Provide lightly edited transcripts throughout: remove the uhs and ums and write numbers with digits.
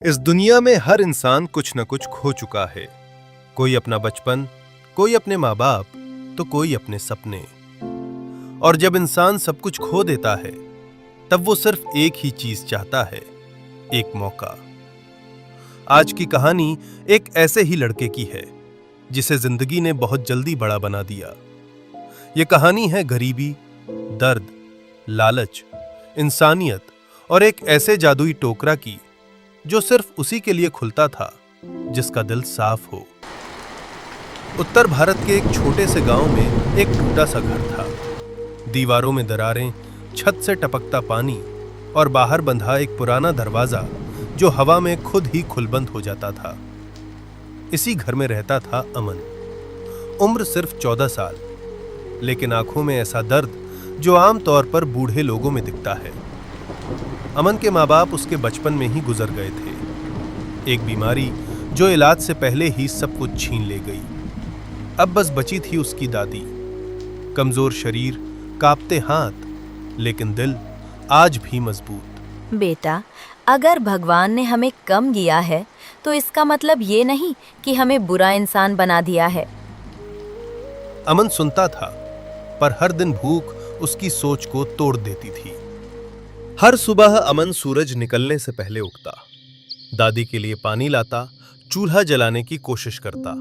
इस दुनिया में हर इंसान कुछ न कुछ खो चुका है। कोई अपना बचपन, कोई अपने माँ बाप, तो कोई अपने सपने। और जब इंसान सब कुछ खो देता है तब वो सिर्फ एक ही चीज चाहता है, एक मौका। आज की कहानी एक ऐसे ही लड़के की है जिसे जिंदगी ने बहुत जल्दी बड़ा बना दिया। ये कहानी है गरीबी, दर्द, लालच, इंसानियत और एक ऐसे जादुई टोकरा की जो सिर्फ उसी के लिए खुलता था जिसका दिल साफ हो। उत्तर भारत के एक छोटे से गांव में एक टूटा सा घर था। दीवारों में दरारें, छत से टपकता पानी और बाहर बंधा एक पुराना दरवाजा जो हवा में खुद ही खुलबंद हो जाता था। इसी घर में रहता था अमन। उम्र सिर्फ 14 साल, लेकिन आंखों में ऐसा दर्द जो आमतौर पर बूढ़े लोगों में दिखता है। अमन के माँ बाप उसके बचपन में ही गुजर गए थे, एक बीमारी जो इलाज से पहले ही सब कुछ छीन ले गई। अब बस बची थी उसकी दादी, कमजोर शरीर, कांपते हाथ, लेकिन दिल आज भी मजबूत। बेटा, अगर भगवान ने हमें कम दिया है तो इसका मतलब ये नहीं कि हमें बुरा इंसान बना दिया है। अमन सुनता था, पर हर दिन भूख उसकी सोच को तोड़ देती थी। हर सुबह अमन सूरज निकलने से पहले उठता, दादी के लिए पानी लाता, चूल्हा जलाने की कोशिश करता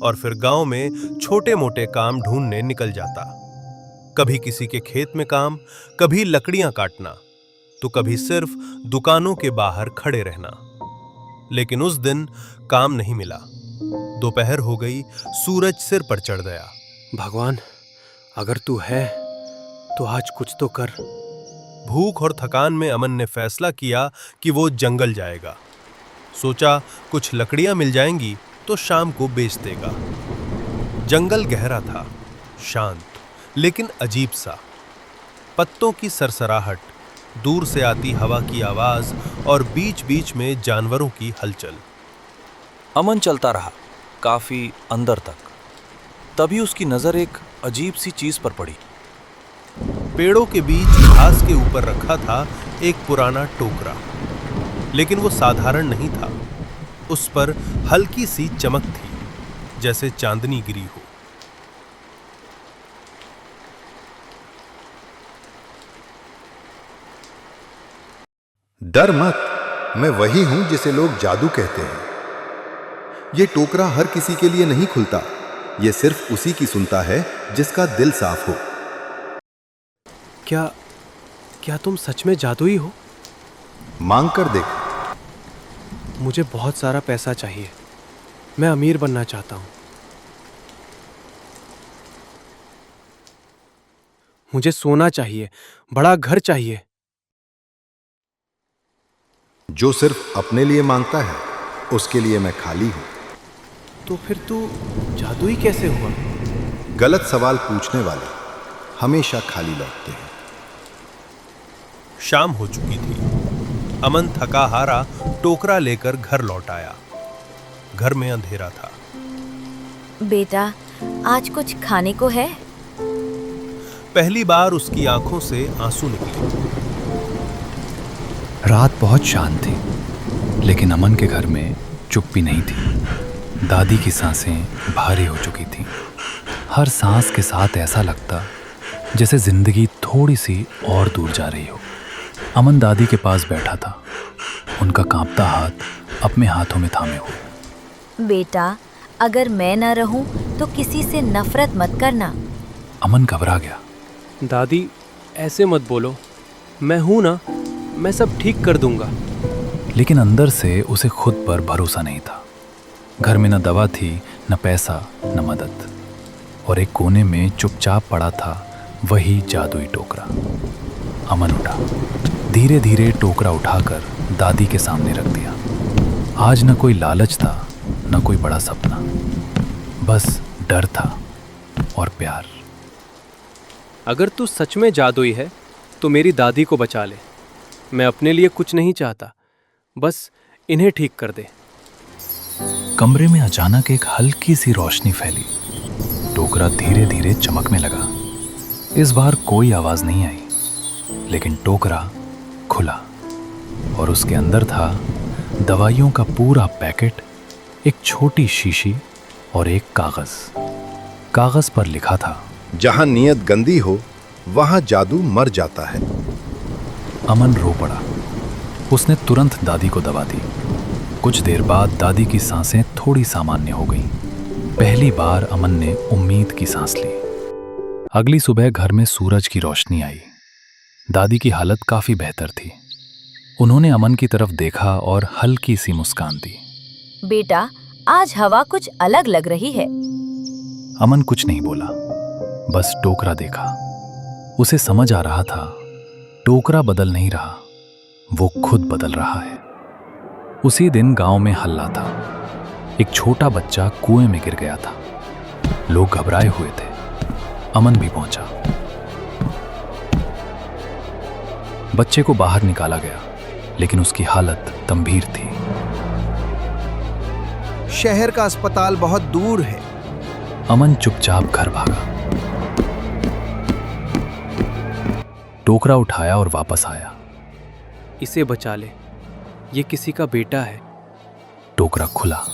और फिर गांव में छोटे मोटे काम ढूंढने निकल जाता। कभी किसी के खेत में काम, कभी लकड़ियां काटना, तो कभी सिर्फ दुकानों के बाहर खड़े रहना। लेकिन उस दिन काम नहीं मिला। दोपहर हो गई, सूरज सिर पर चढ़ गया। भगवान, अगर तू है तो आज कुछ तो कर। भूख और थकान में अमन ने फैसला किया कि वो जंगल जाएगा। सोचा कुछ लकड़ियां मिल जाएंगी तो शाम को बेच देगा। जंगल गहरा था, शांत, लेकिन अजीब सा। पत्तों की सरसराहट, दूर से आती हवा की आवाज और बीच बीच में जानवरों की हलचल। अमन चलता रहा काफी अंदर तक। तभी उसकी नजर एक अजीब सी चीज पर पड़ी। पेड़ों के बीच घास के ऊपर रखा था एक पुराना टोकरा, लेकिन वो साधारण नहीं था। उस पर हल्की सी चमक थी, जैसे चांदनी गिरी हो। डर मत, मैं वही हूं जिसे लोग जादू कहते हैं। यह टोकरा हर किसी के लिए नहीं खुलता, यह सिर्फ उसी की सुनता है जिसका दिल साफ हो। क्या तुम सच में जादुई हो? मांग कर देख। मुझे बहुत सारा पैसा चाहिए, मैं अमीर बनना चाहता हूं। मुझे सोना चाहिए, बड़ा घर चाहिए। जो सिर्फ अपने लिए मांगता है उसके लिए मैं खाली हूं। तो फिर तू जादुई कैसे हुआ? गलत सवाल पूछने वाले हमेशा खाली लौटते हैं। शाम हो चुकी थी। अमन थका हारा टोकरा लेकर घर लौट आया। घर में अंधेरा था। बेटा, आज कुछ खाने को है? पहली बार उसकी आंखों से आंसू निकले। रात बहुत शांत थी, लेकिन अमन के घर में चुप्पी नहीं थी। दादी की सांसें भारी हो चुकी थीं। हर सांस के साथ ऐसा लगता जैसे जिंदगी थोड़ी सी और दूर जा रही हो। अमन दादी के पास बैठा था, उनका कांपता हाथ अपने हाथों में थामे हुए। बेटा, अगर मैं न रहूं तो किसी से नफरत मत करना। अमन घबरा गया। दादी, ऐसे मत बोलो, मैं हूं ना, मैं सब ठीक कर दूंगा। लेकिन अंदर से उसे खुद पर भरोसा नहीं था। घर में न दवा थी, न पैसा, न मदद, और एक कोने में चुपचाप पड़ा था वही जादुई टोकरा। अमन उठा, धीरे धीरे टोकरा उठाकर दादी के सामने रख दिया। आज न कोई लालच था, न कोई बड़ा सपना, बस डर था और प्यार। अगर तू सच में जादुई है तो मेरी दादी को बचा ले। मैं अपने लिए कुछ नहीं चाहता, बस इन्हें ठीक कर दे। कमरे में अचानक एक हल्की सी रोशनी फैली। टोकरा धीरे धीरे चमकने लगा। इस बार कोई आवाज नहीं आई, लेकिन टोकरा खुला और उसके अंदर था दवाइयों का पूरा पैकेट, एक छोटी शीशी और एक कागज पर लिखा था, जहां नीयत गंदी हो वहां जादू मर जाता है। अमन रो पड़ा। उसने तुरंत दादी को दवा दी। कुछ देर बाद दादी की सांसें थोड़ी सामान्य हो गईं। पहली बार अमन ने उम्मीद की सांस ली। अगली सुबह घर में सूरज की रोशनी आई। दादी की हालत काफी बेहतर थी। उन्होंने अमन की तरफ देखा और हल्की सी मुस्कान दी। बेटा, आज हवा कुछ अलग लग रही है। अमन कुछ नहीं बोला, बस टोकरा देखा। उसे समझ आ रहा था, टोकरा बदल नहीं रहा, वो खुद बदल रहा है। उसी दिन गांव में हल्ला था। एक छोटा बच्चा कुएं में गिर गया था। लोग घबराए हुए थे। अमन भी पहुंचा। बच्चे को बाहर निकाला गया, लेकिन उसकी हालत गंभीर थी। शहर का अस्पताल बहुत दूर है। अमन चुपचाप घर भागा। टोकरा उठाया और वापस आया। इसे बचा ले, ये किसी का बेटा है। टोकरा खुला।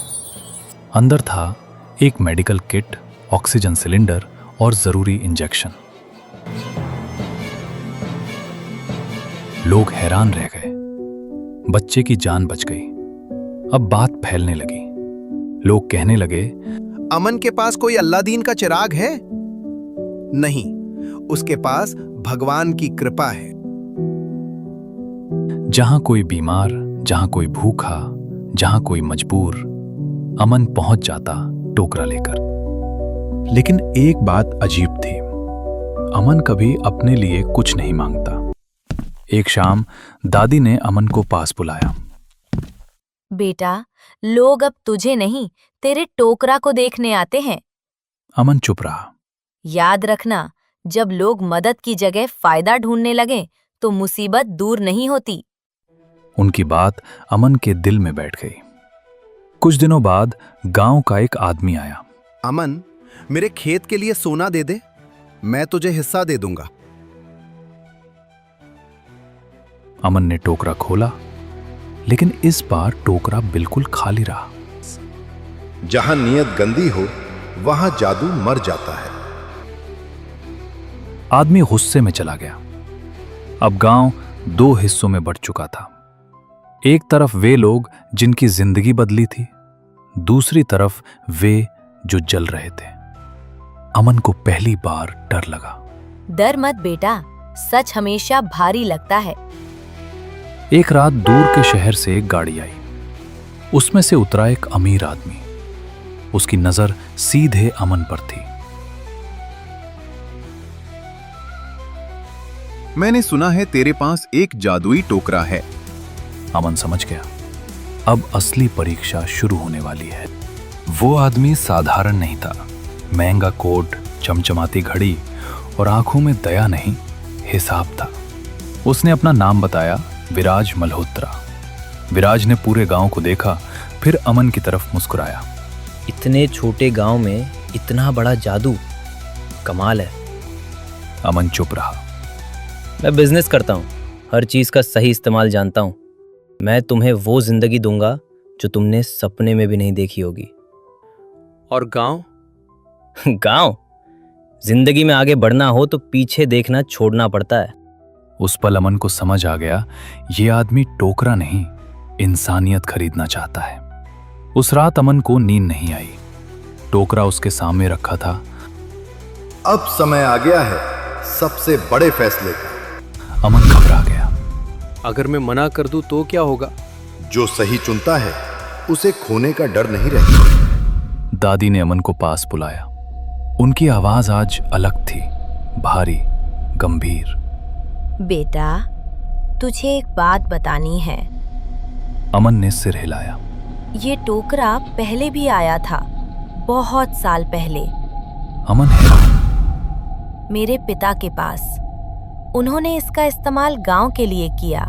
अंदर था एक मेडिकल किट, ऑक्सीजन सिलेंडर और जरूरी इंजेक्शन। लोग हैरान रह गए। बच्चे की जान बच गई। अब बात फैलने लगी। लोग कहने लगे, अमन के पास कोई अल्लादीन का चिराग है? नहीं, उसके पास भगवान की कृपा है। जहां कोई बीमार, जहां कोई भूखा, जहां कोई मजबूर, अमन पहुंच जाता टोकरा लेकर। लेकिन एक बात अजीब थी, अमन कभी अपने लिए कुछ नहीं मांगता। एक शाम दादी ने अमन को पास बुलाया। बेटा, लोग अब तुझे नहीं, तेरे टोकरा को देखने आते हैं। अमन चुप रहा। याद रखना, जब लोग मदद की जगह फायदा ढूंढने लगे तो मुसीबत दूर नहीं होती। उनकी बात अमन के दिल में बैठ गई। कुछ दिनों बाद गांव का एक आदमी आया। अमन, मेरे खेत के लिए सोना दे दे, मैं तुझे हिस्सा दे दूंगा। अमन ने टोकरा खोला, लेकिन इस बार टोकरा बिल्कुल खाली रहा। जहां नीयत गंदी हो वहां जादू मर जाता है। आदमी गुस्से में चला गया। अब गांव दो हिस्सों में बंट चुका था। एक तरफ वे लोग जिनकी जिंदगी बदली थी, दूसरी तरफ वे जो जल रहे थे। अमन को पहली बार डर लगा। डर मत बेटा, सच हमेशा भारी लगता है। एक रात दूर के शहर से एक गाड़ी आई। उसमें से उतरा एक अमीर आदमी। उसकी नजर सीधे अमन पर थी। मैंने सुना है तेरे पास एक जादुई टोकरा है। अमन समझ गया, अब असली परीक्षा शुरू होने वाली है। वो आदमी साधारण नहीं था। महंगा कोट, चमचमाती घड़ी और आंखों में दया नहीं, हिसाब था। उसने अपना नाम बताया, विराज मल्होत्रा। विराज ने पूरे गांव को देखा, फिर अमन की तरफ मुस्कुराया। इतने छोटे गांव में इतना बड़ा जादू, कमाल है। अमन चुप रहा। मैं बिजनेस करता हूँ, हर चीज का सही इस्तेमाल जानता हूँ। मैं तुम्हें वो जिंदगी दूंगा जो तुमने सपने में भी नहीं देखी होगी। और गांव? गांव? जिंदगी में आगे बढ़ना हो तो पीछे देखना छोड़ना पड़ता है। उस पल अमन को समझ आ गया, ये आदमी टोकरा नहीं, इंसानियत खरीदना चाहता है। उस रात अमन को नींद नहीं आई। टोकरा उसके सामने रखा था। अब समय आ गया है सबसे बड़े फैसले का। अमन घबरा गया। अगर मैं मना कर दूं तो क्या होगा? जो सही चुनता है उसे खोने का डर नहीं रहता। दादी ने अमन को पास बुलाया। उनकी आवाज आज अलग थी, भारी, गंभीर। बेटा, तुझे एक बात बतानी है। अमन ने सिर हिलाया। ये टोकरा पहले भी आया था, बहुत साल पहले, अमन हैरान। मेरे पिता के पास। उन्होंने इसका इस्तेमाल गांव के लिए किया,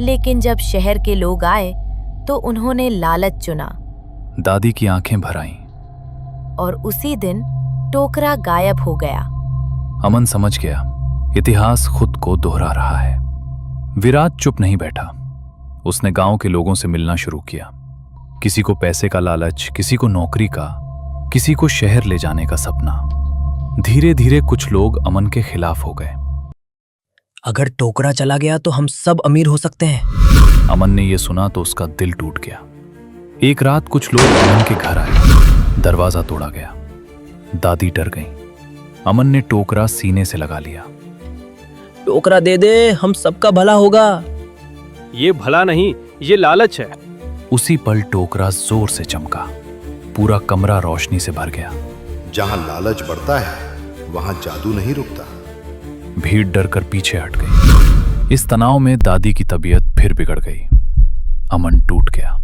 लेकिन जब शहर के लोग आए तो उन्होंने लालच चुना। दादी की आंखें भर आईं। और उसी दिन टोकरा गायब हो गया। अमन समझ गया, इतिहास खुद को दोहरा रहा है। विराज चुप नहीं बैठा। उसने गांव के लोगों से मिलना शुरू किया। किसी को पैसे का लालच, किसी को नौकरी का, किसी को शहर ले जाने का सपना। धीरे धीरे कुछ लोग अमन के खिलाफ हो गए। अगर टोकरा चला गया तो हम सब अमीर हो सकते हैं। अमन ने यह सुना तो उसका दिल टूट गया। एक रात कुछ लोग अमन के घर आए। दरवाजा तोड़ा गया। दादी डर गई। अमन ने टोकरा सीने से लगा लिया। टोकरा दे दे, हम सबका भला होगा। ये भला नहीं, ये लालच है। उसी पल टोकरा जोर से चमका। पूरा कमरा रोशनी से भर गया। जहां लालच बढ़ता है वहां जादू नहीं रुकता। भीड़ डरकर पीछे हट गई। इस तनाव में दादी की तबीयत फिर बिगड़ गई। अमन टूट गया।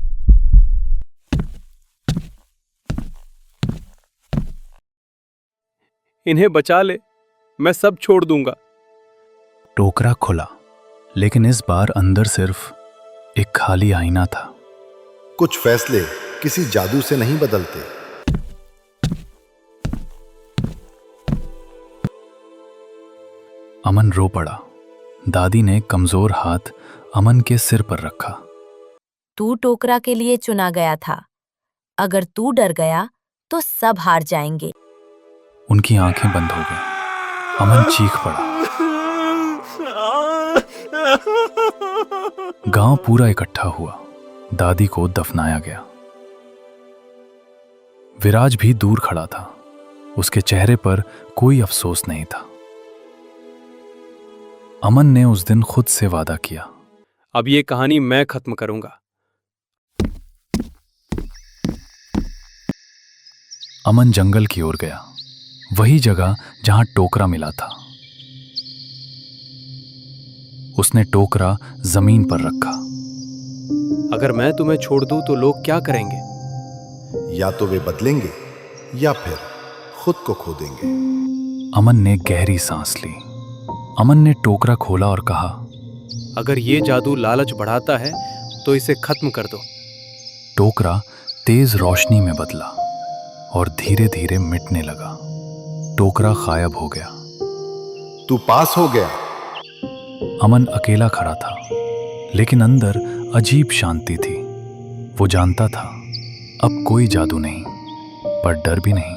इन्हें बचा ले, मैं सब छोड़ दूंगा। टोकरा खुला, लेकिन इस बार अंदर सिर्फ एक खाली आईना था। कुछ फैसले किसी जादू से नहीं बदलते। अमन रो पड़ा। दादी ने कमजोर हाथ अमन के सिर पर रखा। तू टोकरा के लिए चुना गया था। अगर तू डर गया तो सब हार जाएंगे। उनकी आंखें बंद हो गईं। अमन चीख पड़ा। गांव पूरा इकट्ठा हुआ। दादी को दफनाया गया। विराज भी दूर खड़ा था। उसके चेहरे पर कोई अफसोस नहीं था। अमन ने उस दिन खुद से वादा किया, अब ये कहानी मैं खत्म करूंगा। अमन जंगल की ओर गया, वही जगह जहां टोकरा मिला था। उसने टोकरा जमीन पर रखा। अगर मैं तुम्हें छोड़ दूं तो लोग क्या करेंगे? या तो वे बदलेंगे या फिर खुद को खो देंगे। अमन ने गहरी सांस ली। अमन ने टोकरा खोला और कहा, अगर ये जादू लालच बढ़ाता है तो इसे खत्म कर दो। टोकरा तेज रोशनी में बदला और धीरे धीरे मिटने लगा। टोकरा गायब हो गया। तू पास हो गया। अमन अकेला खड़ा था, लेकिन अंदर अजीब शांति थी। वो जानता था अब कोई जादू नहीं, पर डर भी नहीं।